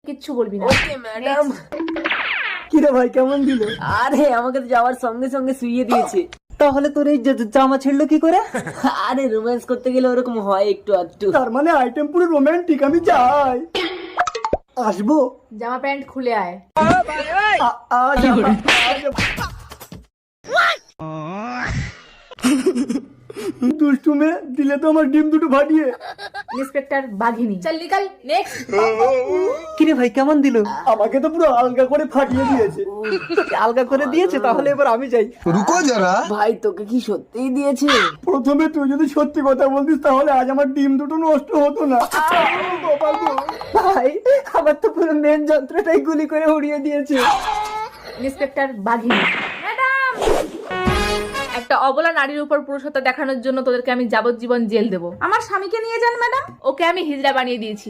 কিচ্ছু বলবি না। Okay madam. কিরে ভাই কেমন দিল? আরে আমাকে তো যাওয়ার সঙ্গে সঙ্গে শুইয়ে দিয়েছে। তাহলে তোর এই জামা ছিড়লো কি করে? আরে রোম্যান্স করতে গেলে ওরকম হয় একটু আধটু। তার মানে আইটেম পুরো রোমান্টিক, আমি যাই। আসবো? জামা প্যান্ট খুলে আয়। দুষ্টু মেয়ে, দিলে তো আমার ডিম দুটো ফাটিয়ে। ইন্সপেক্টর বাঘিনী, চল নিকাল। নেক্সট। কিরে ভাই কেমন দিল? আমাকে তো পুরো আলগা করে ফাটিয়ে দিয়েছে। আলগা করে দিয়েছে, তাহলে এবার আমি যাই। रुको जरा। ভাই তোকে কি সত্যিই দিয়েছে? প্রথমে তুই যদি সত্যি কথা বলতিস তাহলে আজ আমার ডিম দুটো নষ্ট হতো না। ভাই আমার তো পুরো মেন যন্ত্রটাই গুলি করে উড়িয়ে দিয়েছে। ইন্সপেক্টর বাঘিনী, ম্যাডাম, একটা অবলা নারীর উপর পুরুষত্ব দেখানোর জন্য তোদেরকে আমি যাবজ্জীবন জেল দেবো। আমার স্বামীকে নিয়ে যান ম্যাডাম, ওকে আমি হিজড়া বানিয়ে দিয়েছি।